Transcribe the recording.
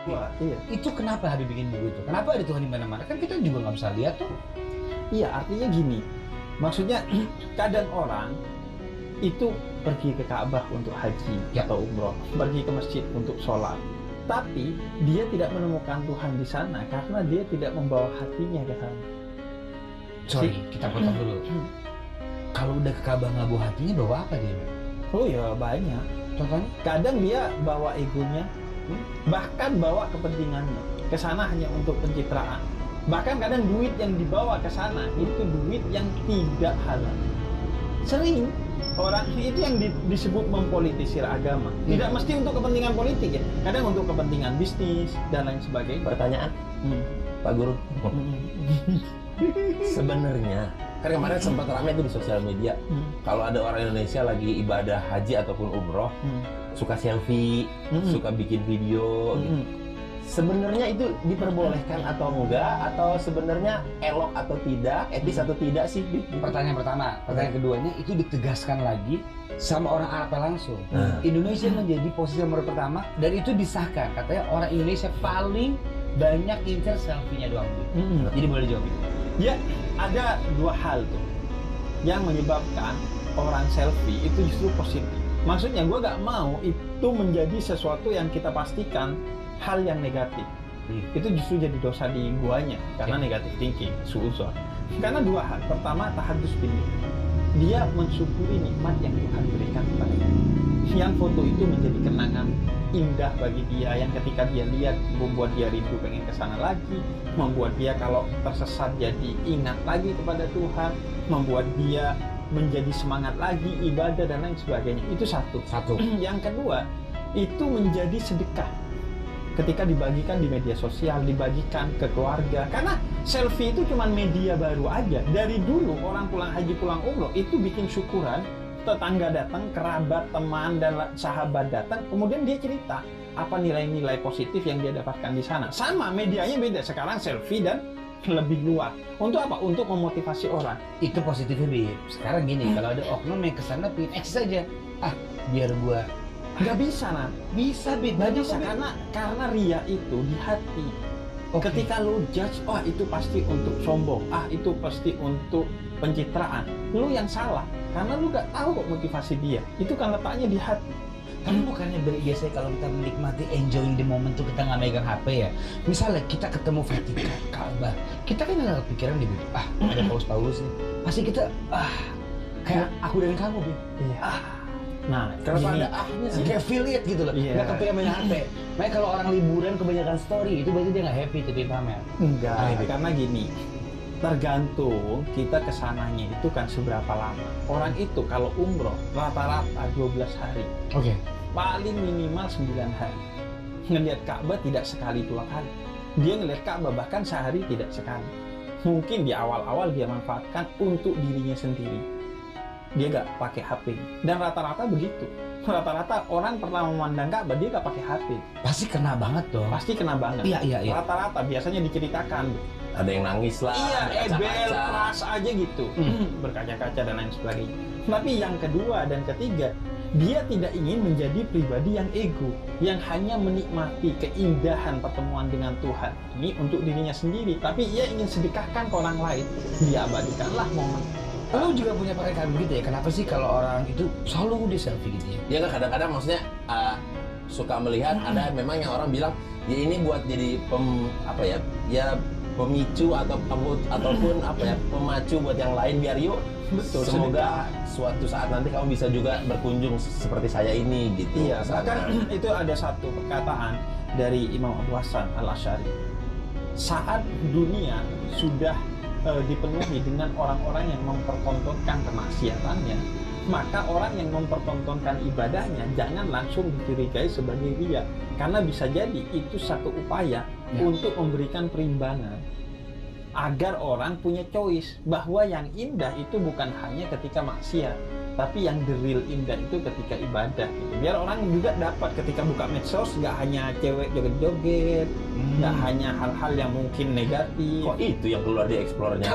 Wah, iya. Itu kenapa Habib bikin buku itu? Kenapa ada Tuhan di mana-mana? Kan kita juga nggak bisa lihat tuh. Iya, artinya gini. Maksudnya kadang orang itu pergi ke Ka'bah untuk haji atau umroh, pergi ke masjid untuk sholat. Tapi dia tidak menemukan Tuhan di sana karena dia tidak membawa hatinya ke sana. Sorry, kita potong dulu. Kalau udah ke Ka'bah nggak bawa hatinya, bawa apa dia? Oh ya banyak. Contohnya? Kadang dia bawa egonya, bahkan bawa kepentingannya ke sana hanya untuk pencitraan. Bahkan kadang duit yang dibawa ke sana itu duit yang tidak halal. Sering orang itu yang disebut mempolitisir agama. Tidak mesti untuk kepentingan politik ya. Kadang untuk kepentingan bisnis dan lain sebagainya. Pertanyaan, Pak Guru. Sebenarnya kan kemarin sempat ramai itu di sosial media. Kalau ada orang Indonesia lagi ibadah haji ataupun umroh, suka selfie, suka bikin video. Sebenarnya itu diperbolehkan atau enggak, atau sebenarnya elok atau tidak, etis atau tidak sih? Pertanyaan pertama, pertanyaan keduanya itu ditegaskan lagi sama orang Arab langsung. Indonesia menjadi posisi nomor pertama dan itu disahkan, katanya orang Indonesia paling banyak incer selfie-nya doang. Jadi boleh jawab itu. Ya, ada dua hal tuh yang menyebabkan orang selfie itu justru positif. Maksudnya gue gak mau itu menjadi sesuatu yang kita pastikan hal yang negatif. Itu justru jadi dosa di guanya karena negatif thinking, suuzon. Karena dua hal. Pertama, tahadus billah. Dia mensyukuri nikmat yang Tuhan berikan kepadanya. Yang foto itu menjadi kenangan indah bagi dia, yang ketika dia lihat membuat dia rindu pengen kesana lagi, membuat dia kalau tersesat jadi ingat lagi kepada Tuhan, membuat dia menjadi semangat lagi ibadah dan lain sebagainya. Itu satu. Yang kedua, itu menjadi sedekah ketika dibagikan di media sosial, dibagikan ke keluarga. Karena selfie itu cuma media baru aja. Dari dulu orang pulang haji, pulang umroh itu bikin syukuran, tetangga datang, kerabat, teman, dan sahabat datang, kemudian dia cerita apa nilai-nilai positif yang dia dapatkan di sana. Sama, medianya beda. Sekarang selfie dan lebih luas. Untuk apa? Untuk memotivasi orang. Itu positifnya, Bib. Sekarang gini, kalau ada oknum yang kesana pingin eksis aja. Biar gua Nggak bisa, nah. bisa, Bib. Nggak Banyak bisa, kok, Bib. karena ria itu di hati. Ketika lu judge, itu pasti untuk sombong, itu pasti untuk pencitraan. Lu yang salah, karena lu nggak tahu kok motivasi dia. Itu kan letaknya di hati. Tapi bukannya biasanya kalau kita menikmati enjoying the moment tuh kita nggak megang HP ya. Misalnya kita ketemu Vatikan, Ka'bah, kita kan nggak kepikiran di Bib. Ada Paus nih. Pasti kita kayak aku dan kamu, Bib. Iya. Nah, Kenapa gini, ada ahnya sih? Kayak affiliate gitu loh. Iya. Nggak kepikiran main HP. Makanya kalau orang liburan kebanyakan story, itu berarti dia nggak happy tapi pamer. enggak, Bib. karena gini, tergantung kita kesananya itu kan seberapa lama. Orang itu kalau umroh rata-rata 12 hari. Oke. Paling minimal 9 hari. Ngelihat Ka'bah tidak sekali 2 kali. Dia ngelihat Ka'bah bahkan sehari tidak sekali. Mungkin di awal-awal dia manfaatkan untuk dirinya sendiri. Dia nggak pakai HP. Dan rata-rata begitu. Rata-rata orang pernah memandang Ka'bah dia nggak pakai HP. Pasti kena banget dong. Pasti kena banget. Iya. Rata-rata biasanya diceritakan. Ada yang nangis lah. Iya, ada ebel, kaca-kaca. keras aja gitu. Berkaca-kaca dan lain sebagainya. Tapi yang kedua dan ketiga, dia tidak ingin menjadi pribadi yang ego, yang hanya menikmati keindahan pertemuan dengan Tuhan ini untuk dirinya sendiri, tapi ia ingin sedekahkan ke orang lain. Dia abadikanlah momen. Lu juga punya pertanyaan begitu ya? Kenapa sih kalau orang itu selalu di selfie gitu ya? Ya kan kadang-kadang maksudnya suka melihat ada memang yang orang bilang ya ini buat jadi pemicu ataupun pemacu buat yang lain biar yuk. Betul, Semoga suatu saat nanti kamu bisa juga berkunjung seperti saya ini gitu. Iya, bahkan itu ada satu perkataan dari Imam Abu Hasan Al-Asy'ari. Saat dunia sudah dipenuhi dengan orang-orang yang mempertontonkan kemaksiatannya, maka orang yang mempertontonkan ibadahnya jangan langsung dicurigai sebagai ria, karena bisa jadi itu satu upaya untuk memberikan perimbangan agar orang punya choice bahwa yang indah itu bukan hanya ketika maksiat, tapi yang the real indah itu ketika ibadah gitu. Biar orang juga dapat ketika buka medsos nggak hanya cewek joget-joget, nggak hanya hal-hal yang mungkin negatif. Kok itu yang keluar di explore-nya?